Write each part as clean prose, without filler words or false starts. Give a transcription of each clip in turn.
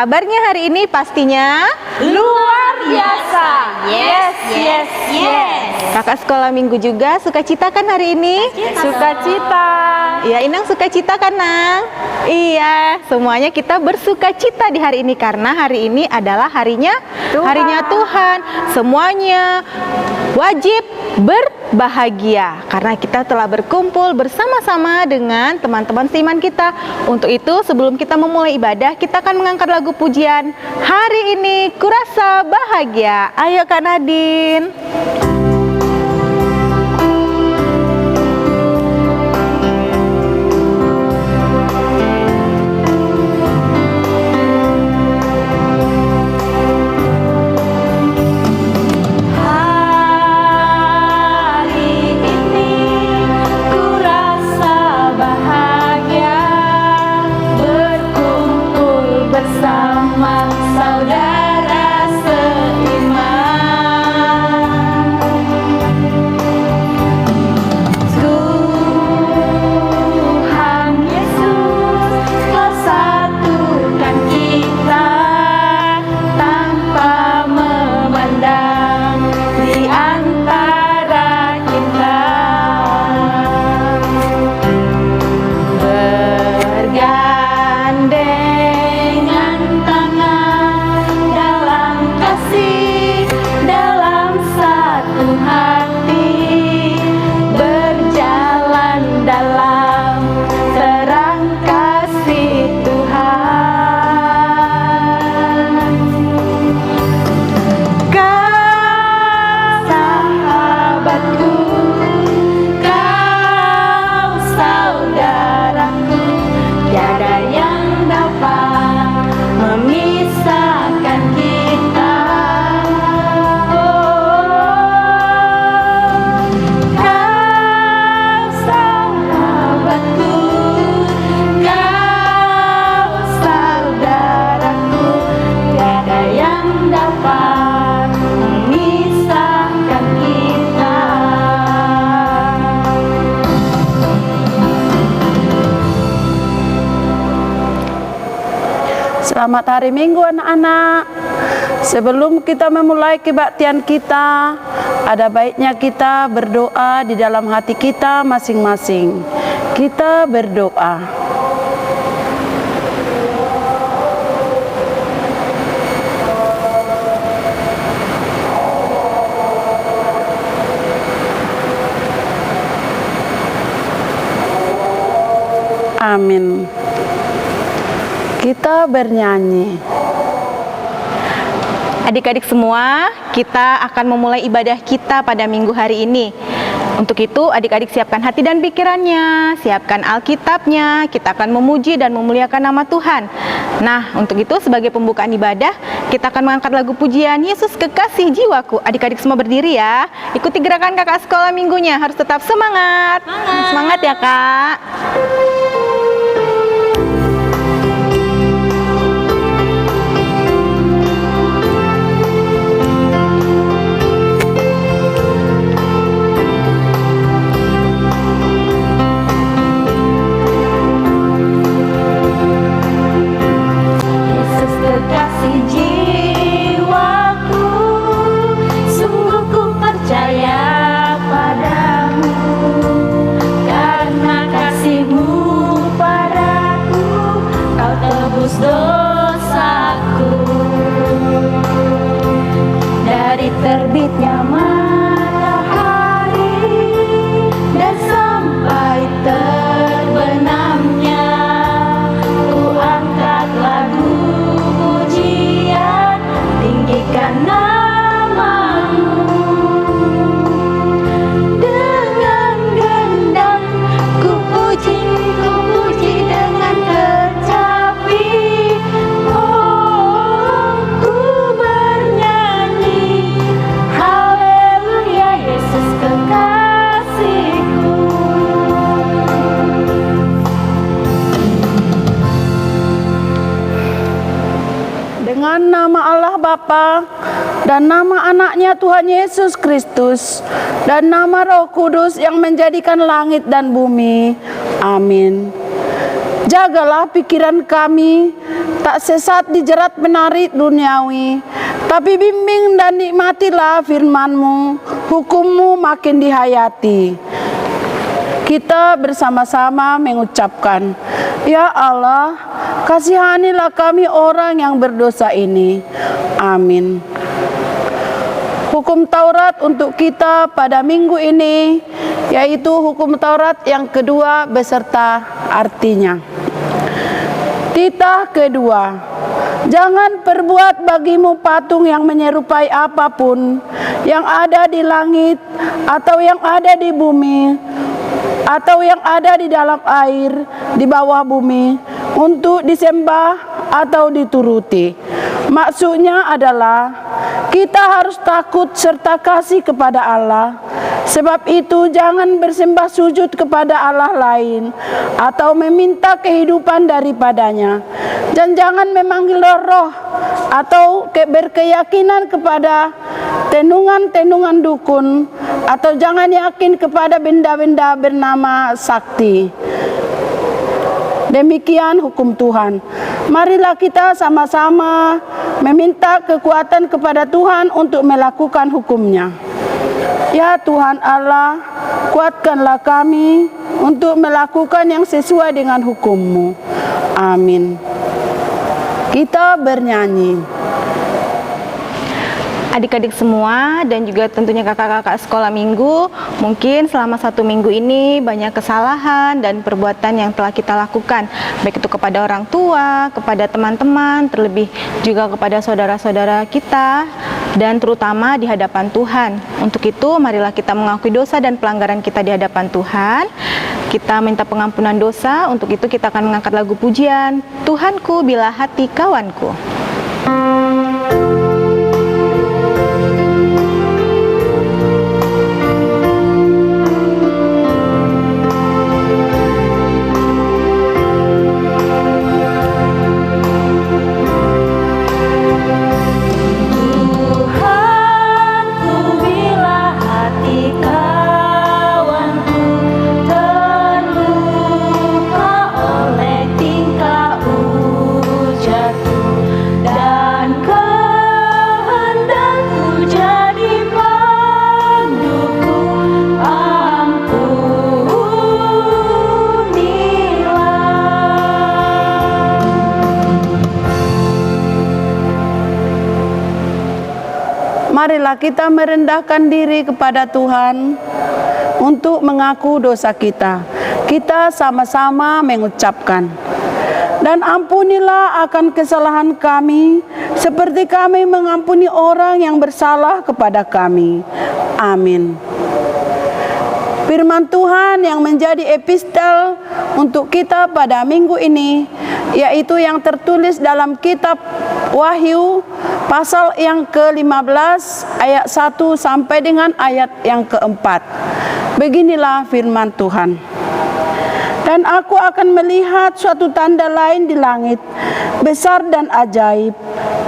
kabarnya hari ini? Pastinya luar biasa. Yes, yes, yes. Kakak sekolah minggu juga sukacita kan hari ini? Sukacita. Iya, Inang sukacita kan, Nang? Iya, semuanya kita bersukacita di hari ini karena hari ini adalah harinya Tuhan. Semuanya wajib berbahagia karena kita telah berkumpul bersama-sama dengan teman-teman seiman kita. Untuk itu, sebelum kita memulai ibadah, kita akan mengangkat lagu pujian hari ini, Kurasa Bahagia. Ayo Kak Nadine. Bersama saudara seiman, Tuhan Yesus telah satukan kita tanpa memandang di antara kita. Selamat hari Minggu anak-anak. Sebelum kita memulai kebaktian kita, ada baiknya kita berdoa di dalam hati kita masing-masing. Kita berdoa. Amin. Kita bernyanyi. Adik-adik semua, kita akan memulai ibadah kita pada minggu hari ini. Untuk itu, adik-adik siapkan hati dan pikirannya, siapkan Alkitabnya, kita akan memuji dan memuliakan nama Tuhan. Nah, untuk itu sebagai pembukaan ibadah, kita akan mengangkat lagu pujian Yesus Kekasih Jiwaku. Adik-adik semua berdiri ya. Ikuti gerakan kakak sekolah minggunya, harus tetap semangat. Semangat ya Kak. Kekasih jiwaku, sungguh ku percaya padamu, karena kasih-Mu padaku, Kau tebus dosaku. Dari terbitnya matahari dan sampai terbenamnya, ku angkat lagu tinggikan nama-Mu. Dengan gendang ku puji dengan kecapi. Oh, ku bernyanyi haleluya, Yesus kekasihku. Dengan nama Allah Bapa dan nama anaknya Tuhan Yesus Kristus dan nama Roh Kudus yang menjadikan langit dan bumi. Amin. Jagalah pikiran kami, tak sesat dijerat menarik duniawi, tapi bimbing dan nikmatilah firman-Mu, hukum-Mu makin dihayati. Kita bersama-sama mengucapkan, Ya Allah, kasihanilah kami orang yang berdosa ini. Amin. Hukum Taurat untuk kita pada minggu ini, yaitu hukum Taurat yang kedua beserta artinya. Titah kedua, jangan perbuat bagimu patung yang menyerupai apapun yang ada di langit atau yang ada di bumi atau yang ada di dalam air di bawah bumi untuk disembah atau dituruti. Maksudnya adalah kita harus takut serta kasih kepada Allah. Sebab itu jangan bersembah sujud kepada Allah lain atau meminta kehidupan daripadanya. Dan jangan memanggil roh atau berkeyakinan kepada tenungan-tenungan dukun, atau jangan yakin kepada benda-benda bernama sakti. Demikian hukum Tuhan. Marilah kita sama-sama meminta kekuatan kepada Tuhan untuk melakukan hukum-Nya. Ya Tuhan Allah, kuatkanlah kami untuk melakukan yang sesuai dengan hukum-Mu. Amin. Kita bernyanyi. Adik-adik semua dan juga tentunya kakak-kakak sekolah minggu, mungkin selama 1 minggu ini banyak kesalahan dan perbuatan yang telah kita lakukan, baik itu kepada orang tua, kepada teman-teman, terlebih juga kepada saudara-saudara kita, dan terutama di hadapan Tuhan. Untuk itu, marilah kita mengakui dosa dan pelanggaran kita di hadapan Tuhan. Kita minta pengampunan dosa. Untuk itu kita akan mengangkat lagu pujian, Tuhanku bila hati kawanku. Marilah kita merendahkan diri kepada Tuhan untuk mengaku dosa kita. Kita sama-sama mengucapkan, dan ampunilah akan kesalahan kami, seperti kami mengampuni orang yang bersalah kepada kami. Amin. Firman Tuhan yang menjadi epistel untuk kita pada minggu ini, yaitu yang tertulis dalam kitab Wahyu pasal yang ke-15 ayat 1 sampai dengan ayat yang ke-4. Beginilah firman Tuhan. Dan aku akan melihat suatu tanda lain di langit, besar dan ajaib,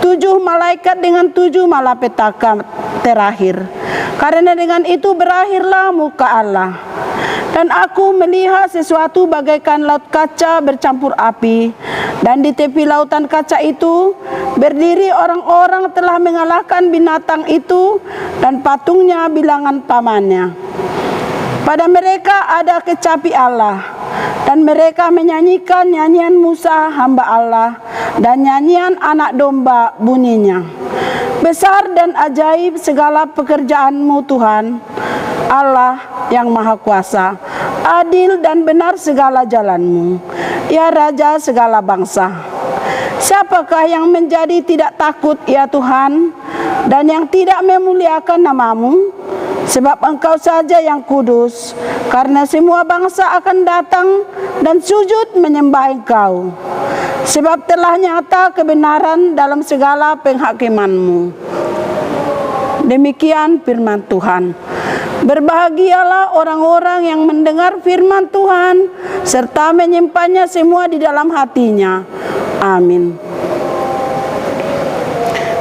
7 malaikat dengan 7 malapetaka terakhir. Karena dengan itu berakhirlah muka Allah. Dan aku melihat sesuatu bagaikan laut kaca bercampur api, dan di tepi lautan kaca itu berdiri orang-orang telah mengalahkan binatang itu dan patungnya bilangan pamannya. Pada mereka ada kecapi Allah, dan mereka menyanyikan nyanyian Musa hamba Allah dan nyanyian anak domba bunyinya. Besar dan ajaib segala pekerjaan-Mu Tuhan Allah yang Maha Kuasa, adil dan benar segala jalan-Mu, ya Raja segala bangsa. Siapakah yang menjadi tidak takut ya Tuhan, dan yang tidak memuliakan nama-Mu? Sebab Engkau saja yang kudus, karena semua bangsa akan datang dan sujud menyembah Engkau. Sebab telah nyata kebenaran dalam segala penghakiman-Mu. Demikian firman Tuhan. Berbahagialah orang-orang yang mendengar firman Tuhan serta menyimpannya semua di dalam hatinya. Amin.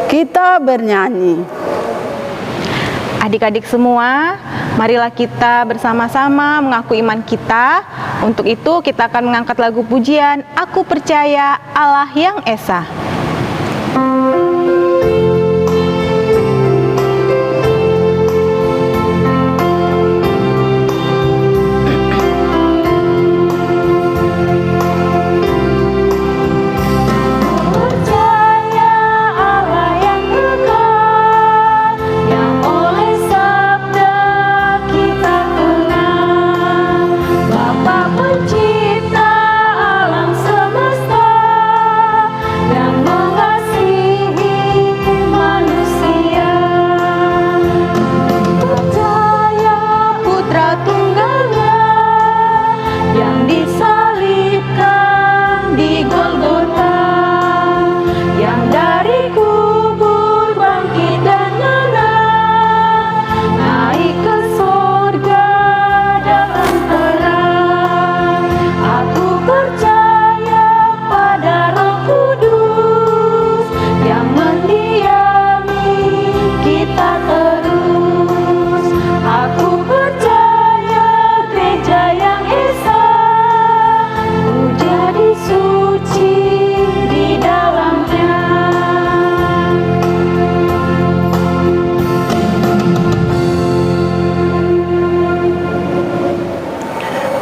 Kita bernyanyi. Adik-adik semua, marilah kita bersama-sama mengaku iman kita. Untuk itu kita akan mengangkat lagu pujian Aku Percaya Allah Yang Esa.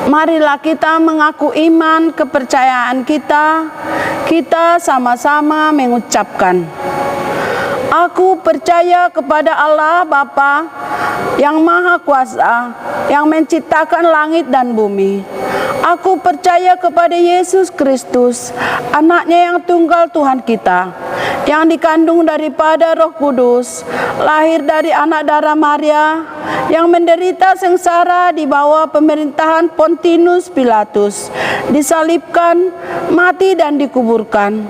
Marilah kita mengaku iman kepercayaan kita. Kita sama-sama mengucapkan, Aku percaya kepada Allah Bapa yang Maha Kuasa, yang menciptakan langit dan bumi. Aku percaya kepada Yesus Kristus, anaknya yang tunggal Tuhan kita, yang dikandung daripada Roh Kudus, lahir dari anak darah Maria, yang menderita sengsara di bawah pemerintahan Pontius Pilatus, disalibkan, mati dan dikuburkan,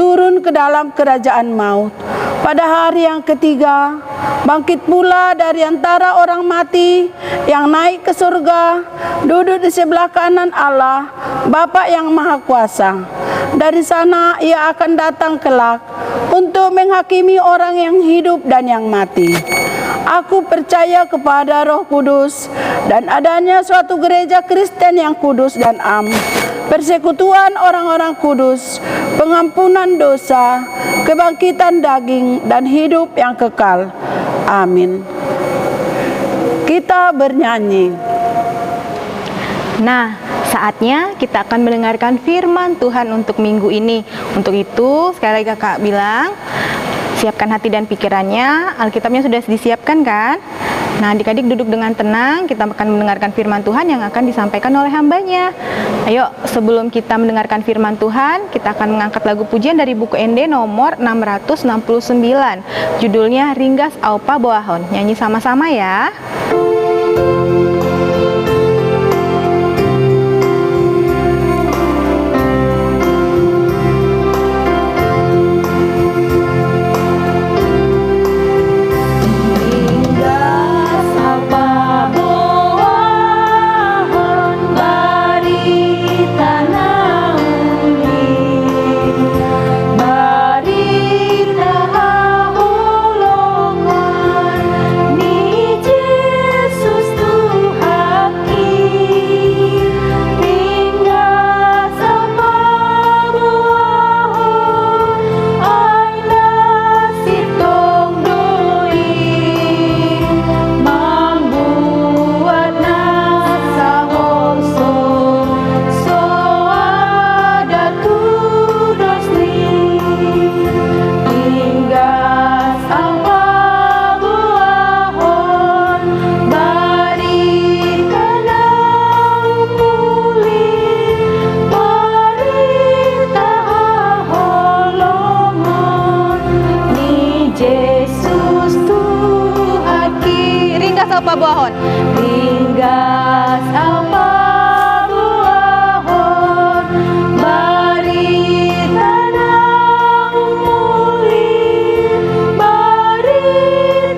turun ke dalam kerajaan maut. Pada hari yang ketiga, bangkit pula dari antara orang mati, yang naik ke surga, duduk di sebelah kanan Allah, Bapa yang Maha Kuasa. Dari sana ia akan datang kelak untuk menghakimi orang yang hidup dan yang mati. Aku percaya kepada Roh Kudus dan adanya suatu gereja Kristen yang kudus dan am, persekutuan orang-orang kudus, pengampunan dosa, kebangkitan daging dan hidup yang kekal. Amin. Kita bernyanyi. Nah, saatnya kita akan mendengarkan firman Tuhan untuk minggu ini. Untuk itu, sekali lagi kakak bilang, siapkan hati dan pikirannya. Alkitabnya sudah disiapkan kan? Nah, adik-adik duduk dengan tenang. Kita akan mendengarkan firman Tuhan yang akan disampaikan oleh hambanya. Ayo, sebelum kita mendengarkan firman Tuhan, kita akan mengangkat lagu pujian dari buku ND nomor 669. Judulnya Ringgas Aupa Boahon. Nyanyi sama-sama ya. Boahon. Ringgas Aupa Boahon, bari tanah muli, bari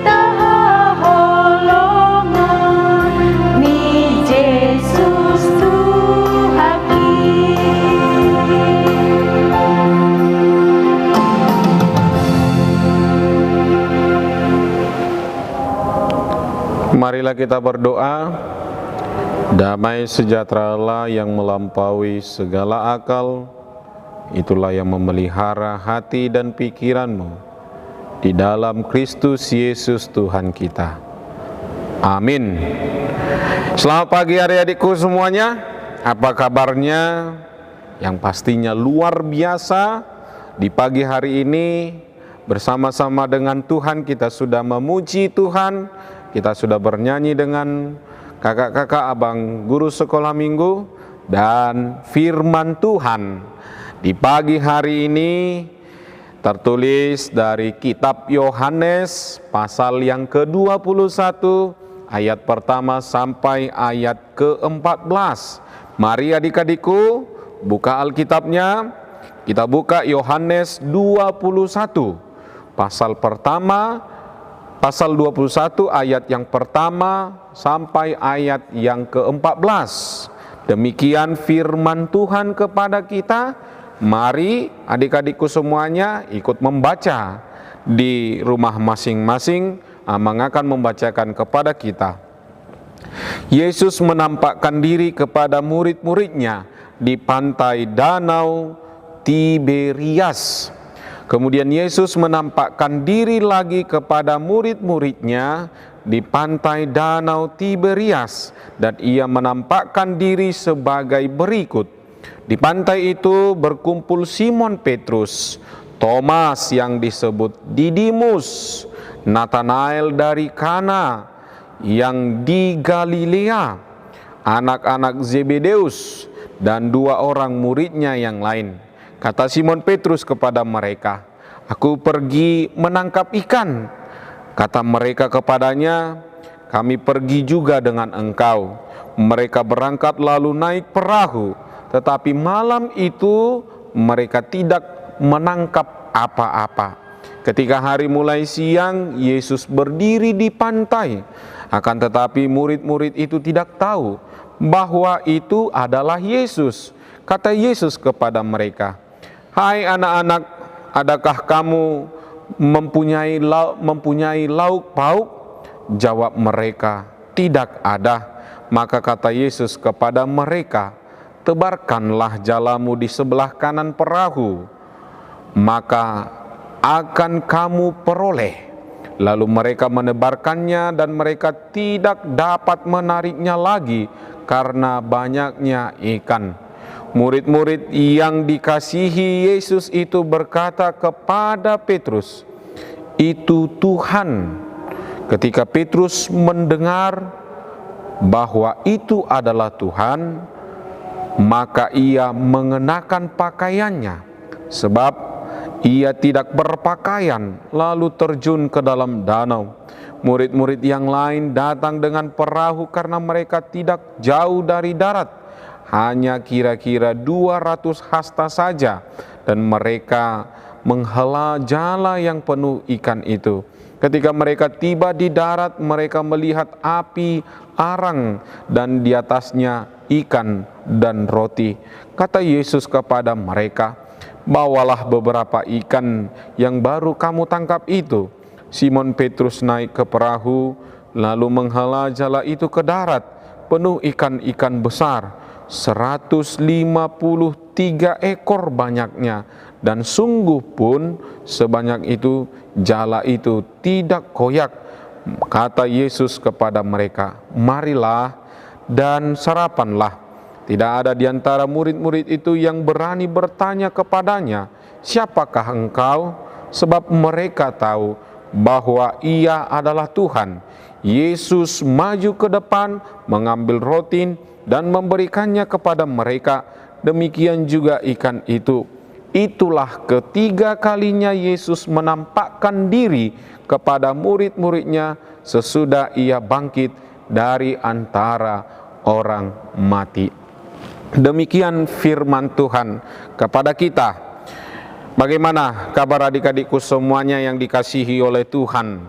taholongan, ni Yesus Tuhaki. Marilah kita berdoa. Damai sejahtera Allah yang melampaui segala akal, itulah yang memelihara hati dan pikiranmu di dalam Kristus Yesus Tuhan kita. Amin. Selamat pagi adik-adikku semuanya. Apa kabarnya? Yang pastinya luar biasa. Di pagi hari ini bersama-sama dengan Tuhan kita sudah memuji Tuhan. Kita sudah bernyanyi dengan kakak-kakak, abang guru sekolah minggu, dan firman Tuhan di pagi hari ini tertulis dari kitab Yohanes pasal yang ke-21 ayat pertama sampai ayat ke-14. Mari adik-adikku buka Alkitabnya. Kita buka Yohanes 21 pasal pertama, pasal 21 ayat yang pertama sampai ayat yang ke-14. Demikian firman Tuhan kepada kita. Mari adik-adikku semuanya ikut membaca di rumah masing-masing. Amang akan membacakan kepada kita. Yesus menampakkan diri kepada murid-muridnya di pantai Danau Tiberias. Kemudian Yesus menampakkan diri lagi kepada murid-muridnya di pantai Danau Tiberias, dan ia menampakkan diri sebagai berikut. Di pantai itu berkumpul Simon Petrus, Thomas yang disebut Didimus, Nathanael dari Kana yang di Galilea, anak-anak Zebedeus, dan 2 orang muridnya yang lain. Kata Simon Petrus kepada mereka, "Aku pergi menangkap ikan." Kata mereka kepadanya, "Kami pergi juga dengan engkau." Mereka berangkat lalu naik perahu, tetapi malam itu mereka tidak menangkap apa-apa. Ketika hari mulai siang, Yesus berdiri di pantai. Akan tetapi murid-murid itu tidak tahu bahwa itu adalah Yesus. Kata Yesus kepada mereka, "Hai anak-anak, adakah kamu mempunyai lauk pauk?" Jawab mereka, "Tidak ada." Maka kata Yesus kepada mereka, "Tebarkanlah jalamu di sebelah kanan perahu, maka akan kamu peroleh." Lalu mereka menebarkannya dan mereka tidak dapat menariknya lagi karena banyaknya ikan. Murid-murid yang dikasihi Yesus itu berkata kepada Petrus, "Itu Tuhan." Ketika Petrus mendengar bahwa itu adalah Tuhan, maka ia mengenakan pakaiannya, sebab ia tidak berpakaian, lalu terjun ke dalam danau. Murid-murid yang lain datang dengan perahu karena mereka tidak jauh dari darat, hanya kira-kira 200 hasta saja, dan mereka menghela jala yang penuh ikan itu. Ketika mereka tiba di darat, mereka melihat api arang dan di atasnya ikan dan roti. Kata Yesus kepada mereka, "Bawalah beberapa ikan yang baru kamu tangkap itu." Simon Petrus naik ke perahu, lalu menghela jala itu ke darat, penuh ikan-ikan besar, 153 ekor banyaknya, dan sungguh pun sebanyak itu jala itu tidak koyak. Kata Yesus kepada mereka, "Marilah dan sarapanlah." Tidak ada di antara murid-murid itu yang berani bertanya kepadanya, "Siapakah engkau?" Sebab mereka tahu bahwa ia adalah Tuhan. Yesus maju ke depan, mengambil roti dan memberikannya kepada mereka. Demikian juga ikan itu. Itulah ketiga kalinya Yesus menampakkan diri kepada murid-muridnya sesudah ia bangkit dari antara orang mati. Demikian firman Tuhan kepada kita. Bagaimana kabar adik-adikku semuanya yang dikasihi oleh Tuhan?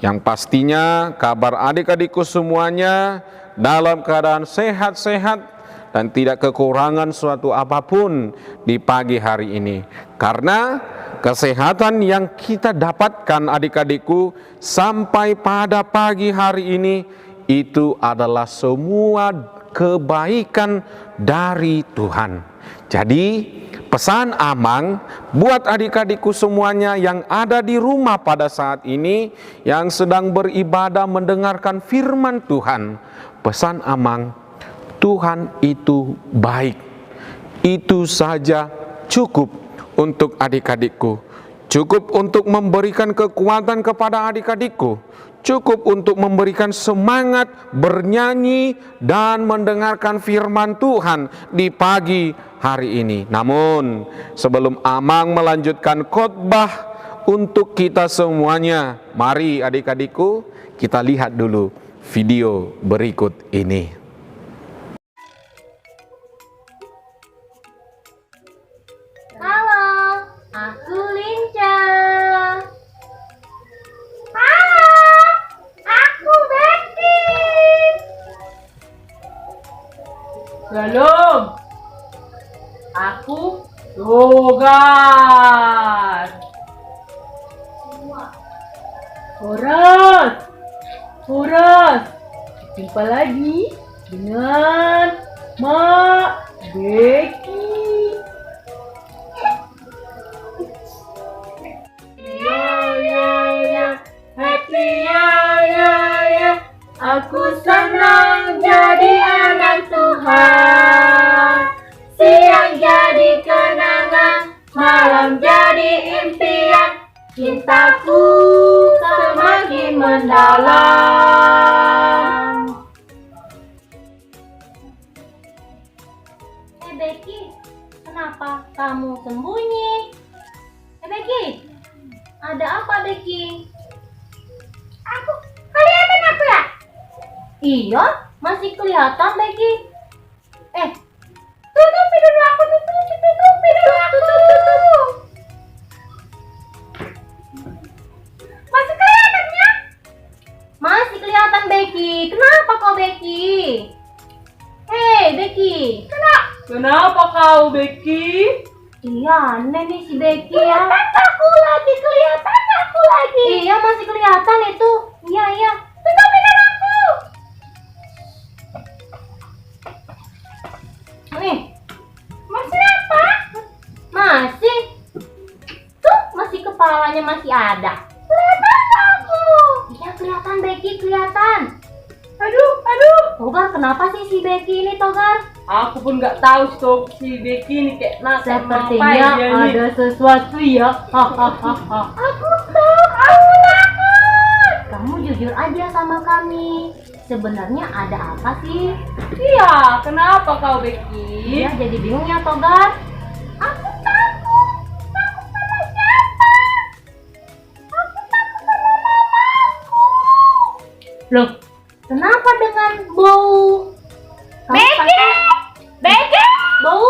Yang pastinya kabar adik-adikku semuanya dalam keadaan sehat-sehat dan tidak kekurangan suatu apapun di pagi hari ini. Karena kesehatan yang kita dapatkan adik-adikku sampai pada pagi hari ini itu adalah semua kebaikan dari Tuhan. Jadi pesan Amang buat adik-adikku semuanya yang ada di rumah pada saat ini, yang sedang beribadah mendengarkan firman Tuhan. Pesan Amang, Tuhan itu baik. Itu saja cukup untuk adik-adikku. Cukup untuk memberikan kekuatan kepada adik-adikku. Cukup untuk memberikan semangat bernyanyi dan mendengarkan firman Tuhan di pagi hari ini. Namun sebelum Amang melanjutkan khotbah untuk kita semuanya, mari adik-adikku kita lihat dulu video berikut ini. Halo, aku Linca. Halo, aku Betty. Shalom. Aku Togar. Horas. Horas. Jumpa lagi dengan Mak Becky. Happy ya. Aku senang jadi anak Tuhan. Siang jadi kenangan, malam jadi impian. Cintaku semakin mendalam. Becky, kenapa kamu sembunyi? Becky, ada apa Becky? Kelihatan aku ya? Iya, masih kelihatan Becky. Tutupi dulu aku, tutupi dulu aku. Masih kelihatan ya? Masih kelihatan Becky. Kenapa kau Becky? Hei Becky. Kenapa kau, Becky? Iya, aneh nih si Becky ya. Kelihatan aku lagi. Iya, masih kelihatan itu. Iya. Tutupin aku. Nih. Masih apa? Masih. Tuh, masih kepalanya masih ada. Kelihatan aku. Iya, kelihatan Becky, kelihatan. Aduh. Togar, kenapa sih si Becky ini, Togar? Aku pun nggak tahu stok si Becky ini kayak Sepertinya ada sesuatu ya. Hahaha. Aku takut. Kamu jujur aja sama kami. Sebenarnya ada apa sih? Iya, kenapa kau, Becky? Iya, jadi bingung ya, Togar. Aku takut. Takut sama siapa? Aku takut sama mamaku. Loh, Kenapa dengan bau? Becky! Bau.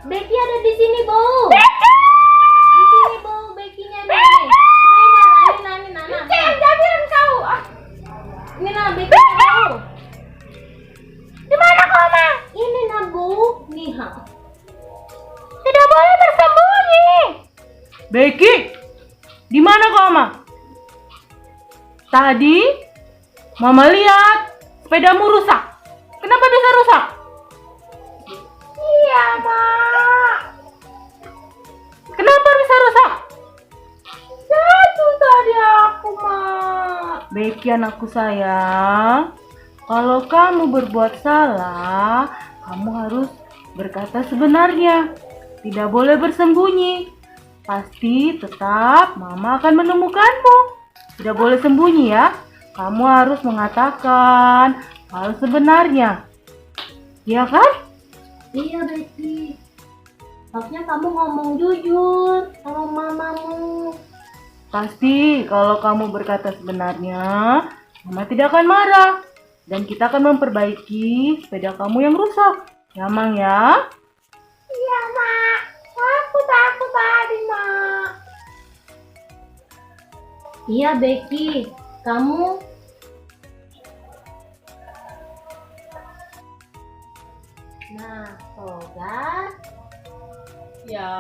Becky ada di sini, bau. Di sini bau Becky-nya nih. Nana. Jangan kau. Ini nah Becky-nya bau. Di mana kau, Ma? Ini nah bau. Nih, ha. Tidak boleh bersembunyi. Becky, di mana kau, Ma? Tadi Mama lihat sepedamu rusak. Kenapa bisa rusak? Iya, Ma. Kenapa bisa rusak? Jatuh tadi aku, Ma. Becky, anakku sayang, kalau kamu berbuat salah, kamu harus berkata sebenarnya. Tidak boleh bersembunyi. Pasti tetap Mama akan menemukanmu. Tidak boleh sembunyi ya. Kamu harus mengatakan hal sebenarnya. Iya kan? Iya, Becky. Harusnya kamu ngomong jujur sama mamamu. Pasti kalau kamu berkata sebenarnya, Mama tidak akan marah. Dan kita akan memperbaiki sepeda kamu yang rusak. Ya, Mang ya? Iya, Mak. Aku takut tadi, Mak. Iya, Becky. Kamu Nah, Togar. Ya,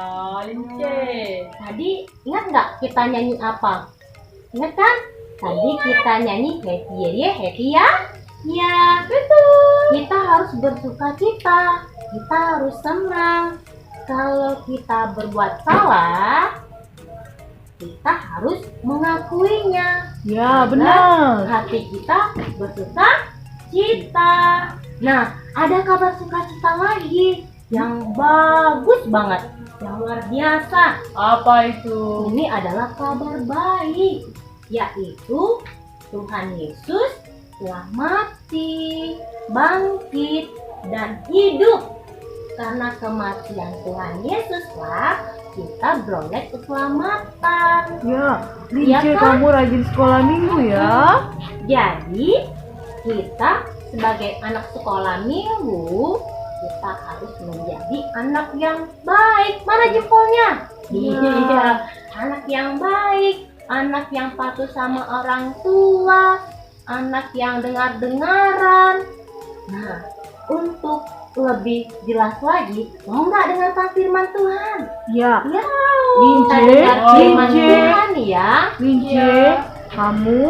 Lince. Tadi ingat nggak kita nyanyi apa? Ingat kan? Tadi kita nyanyi happy ya, happy ya? Ya, betul. Kita harus bersuka cita. Kita harus senang. Kalau kita berbuat salah, kita harus mengakuinya. Ya, Agar benar. hati kita bersuka cita. Nah, ada kabar sukacita lagi yang bagus banget, yang luar biasa. Apa itu? Ini adalah kabar baik, yaitu Tuhan Yesus telah mati, bangkit, dan hidup. Karena kematian Tuhan Yesuslah kita beroleh keselamatan. Ya, Iya Lince, kan? kamu rajin sekolah minggu ya. Jadi kita sebagai anak sekolah minggu, kita harus menjadi anak yang baik. Mana jempolnya? Iya, anak yang baik, anak yang patuh sama orang tua, anak yang dengar-dengaran. Nah, untuk lebih jelas lagi, mau nggak dengarkan firman Tuhan? Ya, Ya, Lince, kita dengar firman Lince. Tuhan ya. Lince, kamu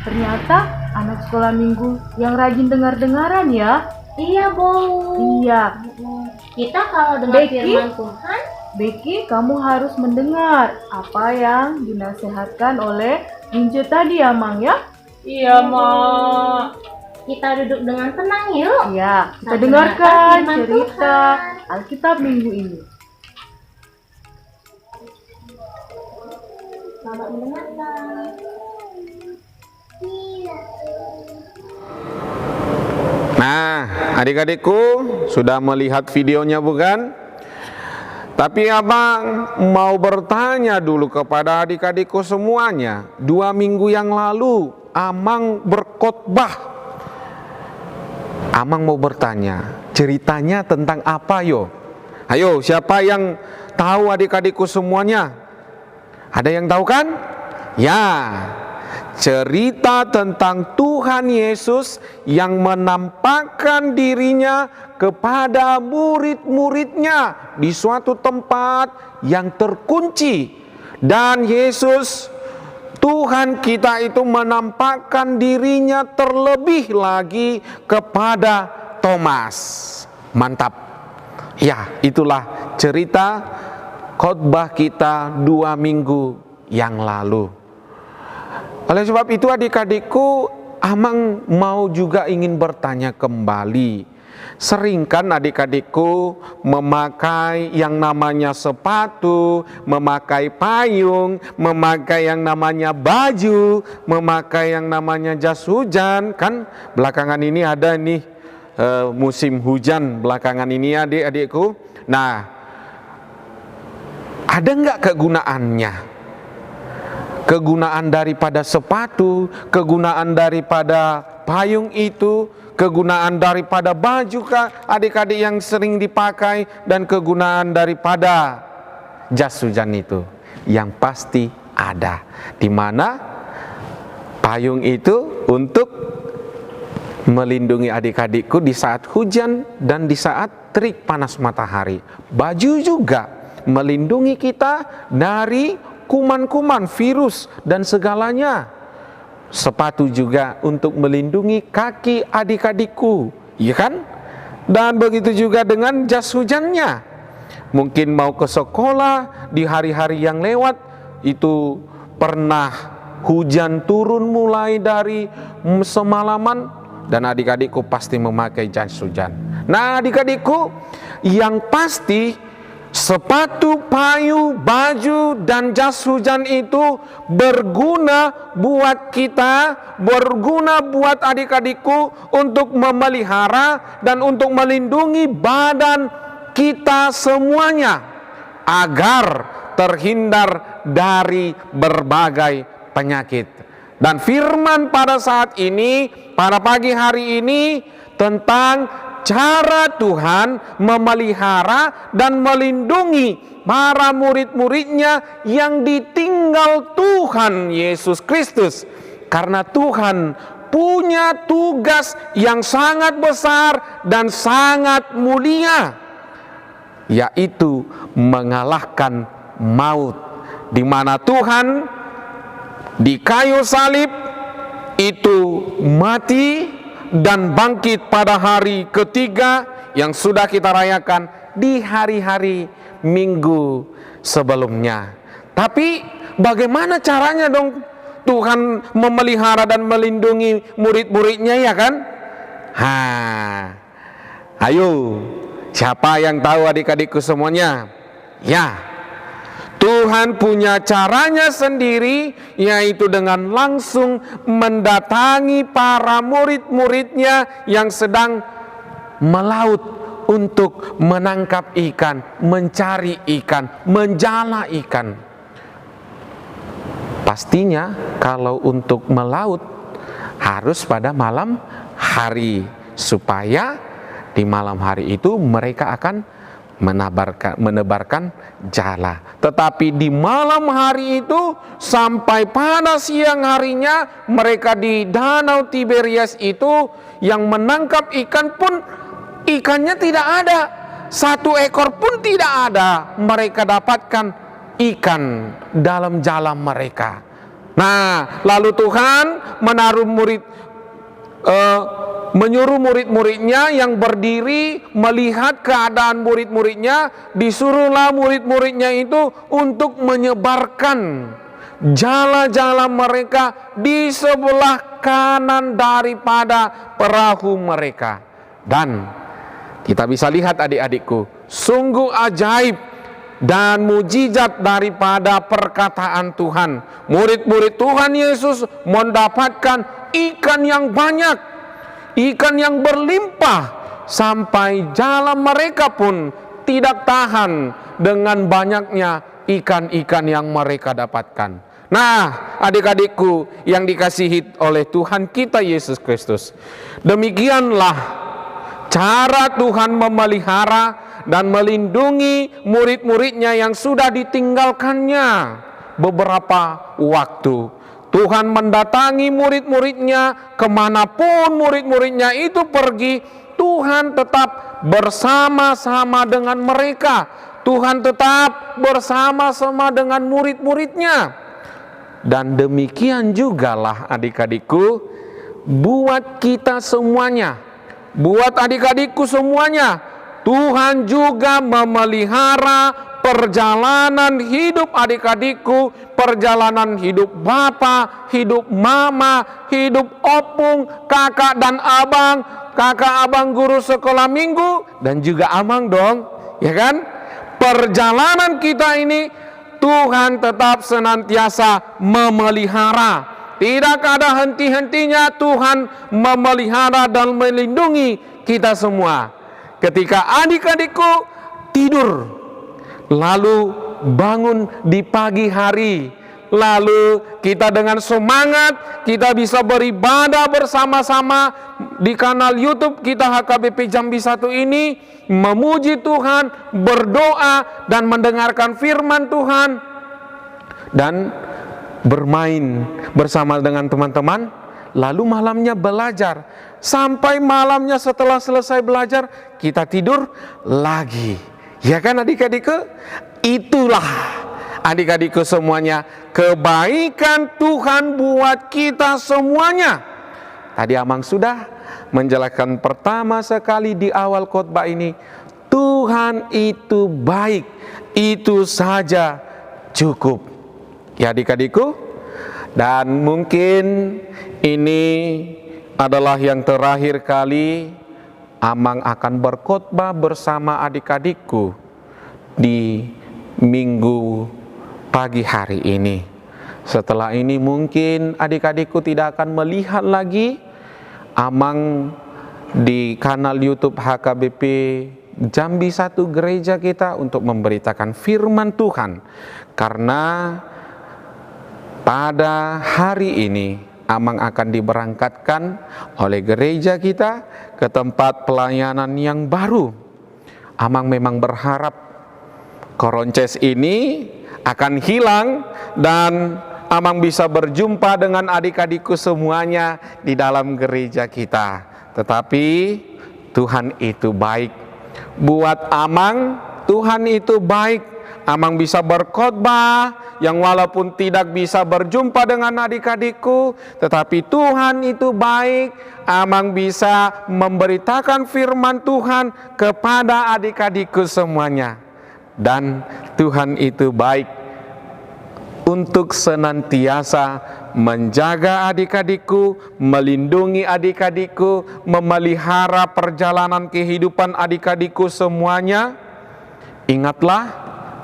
ternyata anak sekolah minggu yang rajin dengar-dengaran ya. Iya, Bo. Iya, Kita kalau dengar Becky? firman Tuhan, Becky, kamu harus mendengar apa yang dinasihatkan oleh Lince tadi ya, Mang ya? Iya, Mak. kita duduk dengan tenang yuk. Iya, kita Kita dengarkan dengarkan firman cerita Tuhan. Alkitab minggu ini. Selamat mendengarkan. Nah, adik-adikku sudah melihat videonya bukan? Tapi abang mau bertanya dulu kepada adik-adikku semuanya. 2 minggu yang lalu Amang berkhotbah. Amang mau bertanya, ceritanya tentang apa yo? Ayo, siapa yang tahu adik-adikku semuanya? Ada yang tahu kan? Ya, cerita tentang Tuhan Yesus yang menampakkan dirinya kepada murid-muridnya di suatu tempat yang terkunci. Dan Yesus, Tuhan kita itu menampakkan dirinya terlebih lagi kepada Thomas. Mantap. Ya, itulah cerita khotbah kita 2 minggu yang lalu. Oleh sebab itu adik-adikku, Amang mau juga ingin bertanya kembali. Sering kan adik-adikku memakai yang namanya sepatu, memakai payung, memakai yang namanya baju, memakai yang namanya jas hujan. Kan belakangan ini ada nih musim hujan belakangan ini adik-adikku. Nah, ada nggak kegunaannya? Kegunaan daripada sepatu, kegunaan daripada payung itu, kegunaan daripada baju kah adik-adik yang sering dipakai, dan kegunaan daripada jas hujan itu yang pasti ada. Di mana payung itu untuk melindungi adik-adikku di saat hujan dan di saat terik panas matahari. Baju juga melindungi kita dari kuman-kuman, virus, dan segalanya. Sepatu juga untuk melindungi kaki adik-adikku, ya kan? Dan begitu juga dengan jas hujannya. Mungkin mau ke sekolah di hari-hari yang lewat, itu pernah hujan turun mulai dari semalaman, dan adik-adikku pasti memakai jas hujan. Nah adik-adikku, yang pasti sepatu, payung, baju, dan jas hujan itu berguna buat kita, berguna buat adik-adikku untuk memelihara dan untuk melindungi badan kita semuanya agar terhindar dari berbagai penyakit. Dan firman pada saat ini, pada pagi hari ini, tentang cara Tuhan memelihara dan melindungi para murid-muridnya yang ditinggal Tuhan Yesus Kristus. Karena Tuhan punya tugas yang sangat besar dan sangat mulia. yaitu mengalahkan maut, di mana Tuhan di kayu salib itu mati dan bangkit pada hari ketiga yang sudah kita rayakan di hari-hari Minggu sebelumnya. Tapi bagaimana caranya dong Tuhan memelihara dan melindungi murid-muridnya, ya kan? Ayo, siapa yang tahu adik-adikku semuanya? Ya, Tuhan punya caranya sendiri, yaitu dengan langsung mendatangi para murid-muridnya yang sedang melaut untuk menangkap ikan, mencari ikan, menjala ikan. Pastinya kalau untuk melaut harus pada malam hari, supaya di malam hari itu mereka akan menebarkan jala. Tetapi di malam hari itu sampai pada siang harinya, mereka di Danau Tiberias itu yang menangkap ikan pun ikannya tidak ada, satu ekor pun tidak ada. Mereka dapatkan ikan dalam jala mereka. Nah, lalu Tuhan menyuruh murid-muridnya yang berdiri melihat keadaan murid-muridnya, disuruhlah murid-muridnya itu untuk menyebarkan jala-jala mereka di sebelah kanan daripada perahu mereka. Dan kita bisa lihat adik-adikku, sungguh ajaib dan mujizat daripada perkataan Tuhan. Murid-murid Tuhan Yesus mendapatkan ikan yang banyak, ikan yang berlimpah, sampai jala mereka pun tidak tahan dengan banyaknya ikan-ikan yang mereka dapatkan. Nah, adik-adikku yang dikasihi oleh Tuhan kita Yesus Kristus, demikianlah cara Tuhan memelihara dan melindungi murid-muridnya yang sudah ditinggalkannya beberapa waktu. Tuhan mendatangi murid-muridnya, kemanapun murid-muridnya itu pergi, Tuhan tetap bersama-sama dengan mereka. Tuhan tetap bersama-sama dengan murid-muridnya. Dan demikian jugalah adik-adikku, buat kita semuanya, buat adik-adikku semuanya, Tuhan juga memelihara perjalanan hidup adik-adikku, perjalanan hidup bapak, hidup mama, hidup opung, kakak dan abang, kakak abang guru sekolah minggu, dan juga amang dong, ya kan? Perjalanan kita ini Tuhan tetap senantiasa memelihara. Tidak ada henti-hentinya Tuhan memelihara dan melindungi kita semua. Ketika adik-adikku tidur, lalu bangun di pagi hari, lalu kita dengan semangat, kita bisa beribadah bersama-sama di kanal YouTube kita HKBP Jambi 1 ini, memuji Tuhan, berdoa, dan mendengarkan firman Tuhan, dan bermain bersama dengan teman-teman, lalu malamnya belajar. Sampai malamnya setelah selesai belajar, kita tidur lagi. Ya kan adik-adikku? Itulah adik-adikku semuanya, kebaikan Tuhan buat kita semuanya. Tadi Amang sudah menjelaskan pertama sekali di awal khotbah ini, Tuhan itu baik, itu saja cukup. Ya adik-adikku, dan mungkin ini adalah yang terakhir kali Amang akan berkhotbah bersama adik-adikku di minggu pagi hari ini. Setelah ini mungkin adik-adikku tidak akan melihat lagi Amang di kanal YouTube HKBP Jambi 1 gereja kita untuk memberitakan firman Tuhan. Karena pada hari ini Amang akan diberangkatkan oleh gereja kita ke tempat pelayanan yang baru. Amang memang berharap Koronces ini akan hilang dan Amang bisa berjumpa dengan adik-adikku semuanya di dalam gereja kita. Tetapi Tuhan itu baik. Buat Amang Tuhan itu baik. Amang bisa berkhotbah, yang walaupun tidak bisa berjumpa dengan adik-adikku, tetapi Tuhan itu baik. Amang bisa memberitakan firman Tuhan kepada adik-adikku semuanya. Dan Tuhan itu baik untuk senantiasa menjaga adik-adikku, melindungi adik-adikku, memelihara perjalanan kehidupan adik-adikku semuanya. Ingatlah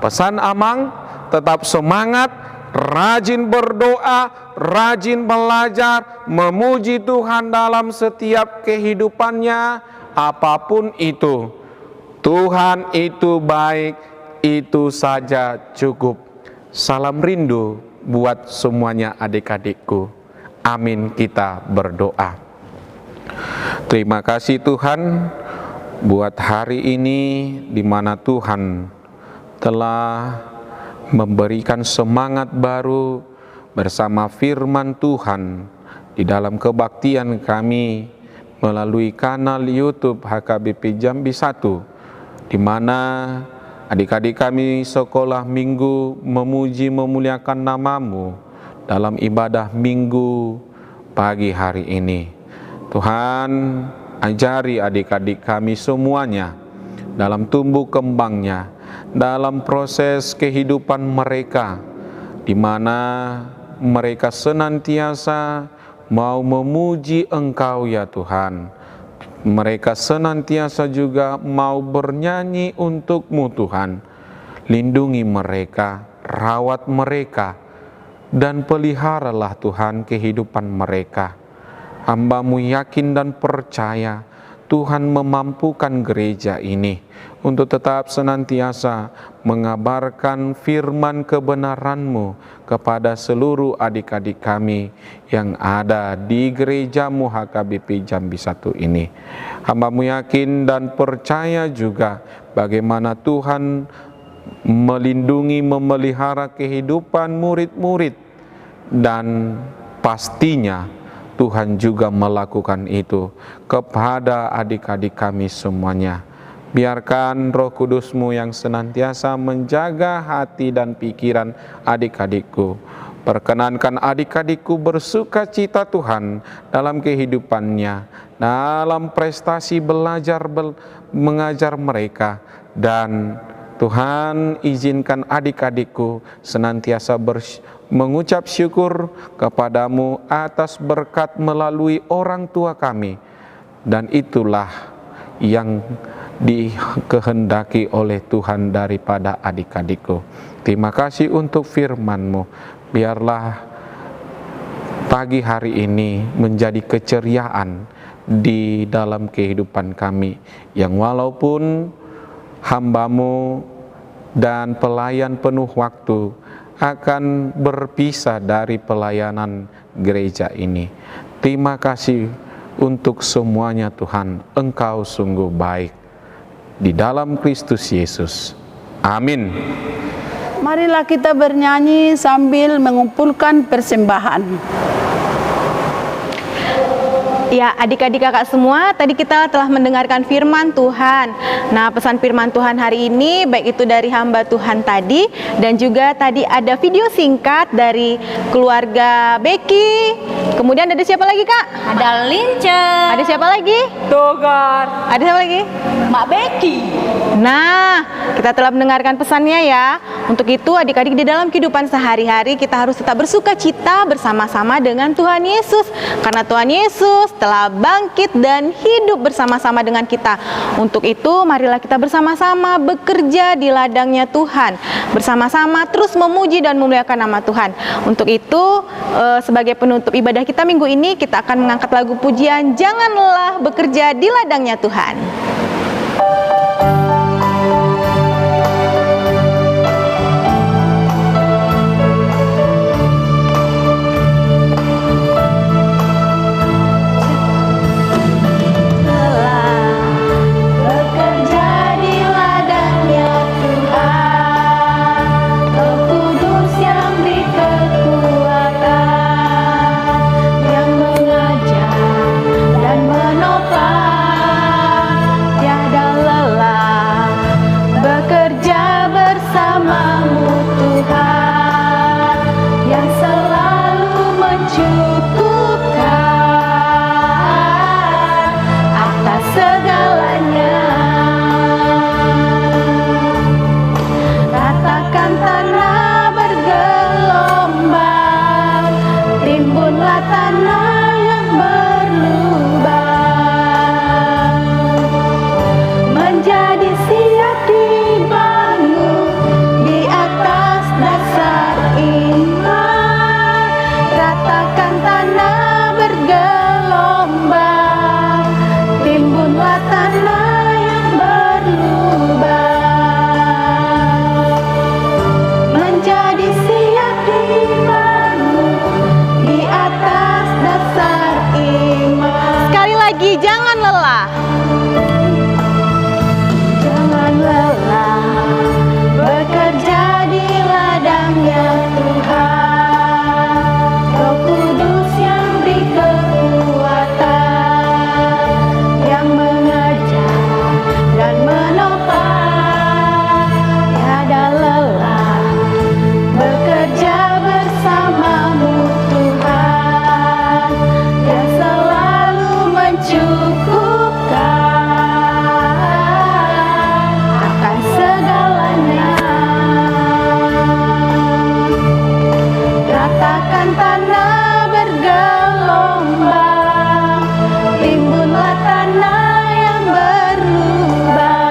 pesan Amang, tetap semangat, rajin berdoa, rajin belajar, memuji Tuhan dalam setiap kehidupannya, apapun itu. Tuhan itu baik, itu saja cukup. Salam rindu buat semuanya adik-adikku. Amin, kita berdoa. Terima kasih Tuhan buat hari ini di mana Tuhan telah memberikan semangat baru bersama firman Tuhan di dalam kebaktian kami melalui kanal YouTube HKBP Jambi 1, di mana adik-adik kami sekolah minggu memuji memuliakan nama-Mu dalam ibadah minggu pagi hari ini. Tuhan, ajari adik-adik kami semuanya dalam tumbuh kembangnya, dalam proses kehidupan mereka, di mana mereka senantiasa mau memuji Engkau ya Tuhan. Mereka senantiasa juga mau bernyanyi untuk-Mu Tuhan. Lindungi mereka, rawat mereka, dan peliharalah Tuhan kehidupan mereka. Hamba-Mu yakin dan percaya Tuhan memampukan gereja ini untuk tetap senantiasa mengabarkan firman kebenaran-Mu kepada seluruh adik-adik kami yang ada di gereja-Mu HKBP Jambi 1 ini. Hamba-Mu yakin dan percaya juga bagaimana Tuhan melindungi, memelihara kehidupan murid-murid, dan pastinya Tuhan juga melakukan itu kepada adik-adik kami semuanya. Biarkan Roh Kudus-Mu yang senantiasa menjaga hati dan pikiran adik-adikku. Perkenankan adik-adikku bersuka cita Tuhan dalam kehidupannya, dalam prestasi belajar mengajar mereka. Dan Tuhan izinkan adik-adikku senantiasa mengucap syukur kepada-Mu atas berkat melalui orang tua kami. Dan itulah yang dikehendaki oleh Tuhan daripada adik-adikku. Terima kasih untuk firman-Mu. Biarlah pagi hari ini menjadi keceriaan di dalam kehidupan kami, yang walaupun hamba-Mu dan pelayan penuh waktu akan berpisah dari pelayanan gereja ini. Terima kasih untuk semuanya Tuhan. Engkau sungguh baik. Di dalam Kristus Yesus. Amin. Marilah kita bernyanyi sambil mengumpulkan persembahan. Ya, adik-adik kakak semua, tadi kita telah mendengarkan firman Tuhan. Nah, pesan firman Tuhan hari ini, baik itu dari hamba Tuhan tadi, dan juga tadi ada video singkat dari keluarga Becky. Kemudian ada siapa lagi, Kak? Ada Lince. Ada siapa lagi? Togar. Ada siapa lagi? Mak Becky. Nah, kita telah mendengarkan pesannya ya. Untuk itu adik-adik di dalam kehidupan sehari-hari kita harus tetap bersuka cita bersama-sama dengan Tuhan Yesus. Karena Tuhan Yesus telah bangkit dan hidup bersama-sama dengan kita. Untuk itu marilah kita bersama-sama bekerja di ladangnya Tuhan. Bersama-sama terus memuji dan memuliakan nama Tuhan. Untuk itu sebagai penutup ibadah kita minggu ini, kita akan mengangkat lagu pujian Janganlah Bekerja di Ladangnya Tuhan. timbunlah tanah yang berlubang, menjadi siap dibangun di atas dasar iman. Ratakan tanah bergelombang, timbunlah tanah yang berlubang, menjadi siap dibangun di atas dasar iman. Sekali lagi, jangan lelah. Jangan lelah bekerja di ladangnya Tuhan. Roh Kudus yang beri kekuatan, yang mengajar dan menopang. Tiada lelah bekerja bersamamu Tuhan, yang selalu mencukupkan akan segalanya. Ratakan tanah bergelombang, timbunlah tanah yang berlubang,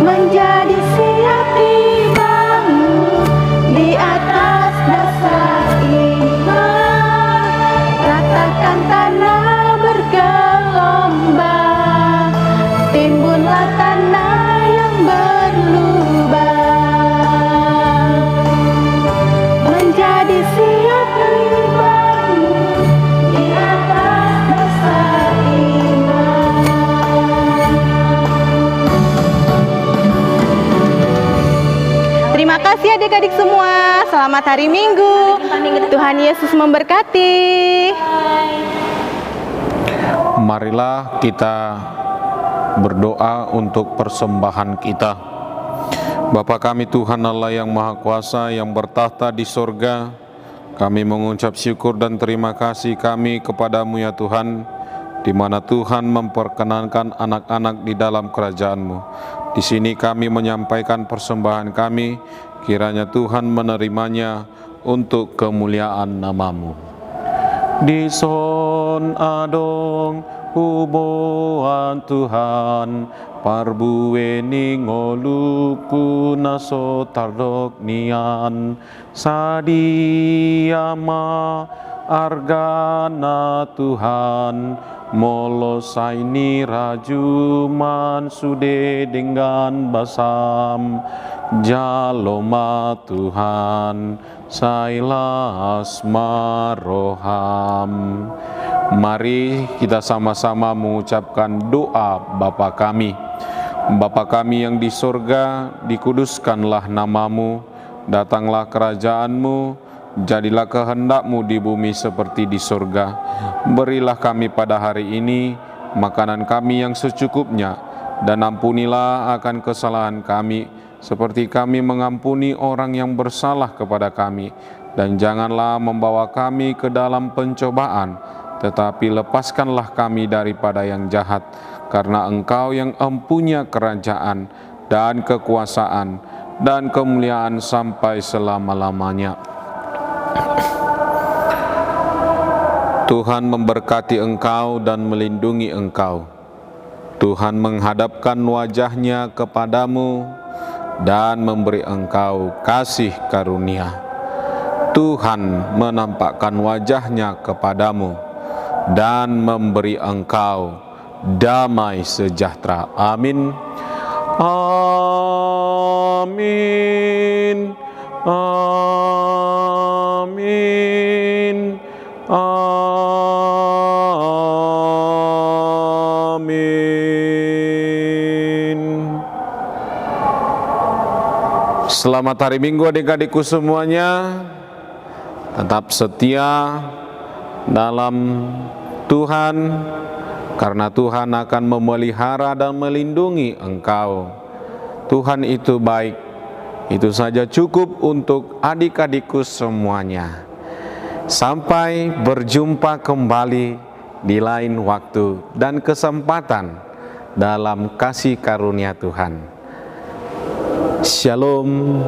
menjadi siap dibangun di atas dasar iman. Ratakan tanah bergelombang, timbunlah tanah yang berlubang, menjadi siap dibangun di atas dasar iman. Terima kasih adik-adik semua. Selamat hari Minggu. Tuhan Yesus memberkati. Marilah kita berdoa untuk persembahan kita. Bapa kami Tuhan Allah yang Maha Kuasa yang bertahta di sorga, kami mengucap syukur dan terima kasih kami kepadamu ya Tuhan, di mana Tuhan memperkenankan anak-anak di dalam kerajaan-Mu. Di sini kami menyampaikan persembahan kami, kiranya Tuhan menerimanya untuk kemuliaan nama-Mu. Di son adong huboan Tuhan, parbueni ngoluku naso tardok nian, sadiama argana Tuhan, molosaini rajuman sude dengan basam, jaloma Tuhan, sailas maroham. Mari kita sama-sama mengucapkan doa Bapa kami. Bapa kami yang di surga, dikuduskanlah nama-Mu, datanglah kerajaan-Mu, jadilah kehendak-Mu di bumi seperti di surga. Berilah kami pada hari ini makanan kami yang secukupnya, dan ampunilah akan kesalahan kami, seperti kami mengampuni orang yang bersalah kepada kami. Dan janganlah membawa kami ke dalam pencobaan, tetapi lepaskanlah kami daripada yang jahat, karena Engkau yang empunya kerajaan dan kekuasaan dan kemuliaan sampai selama-lamanya. Tuhan memberkati engkau dan melindungi engkau. Tuhan menghadapkan wajah-Nya kepadamu dan memberi engkau kasih karunia. Tuhan menampakkan wajah-Nya kepadamu dan memberi engkau damai sejahtera. Amin. Amin. Amin. Amin. Selamat hari Minggu adik-adikku semuanya. Tetap setia dalam Tuhan, karena Tuhan akan memelihara dan melindungi engkau. Tuhan itu baik. Itu saja cukup untuk adik-adikku semuanya. Sampai berjumpa kembali di lain waktu dan kesempatan dalam kasih karunia Tuhan. Shalom.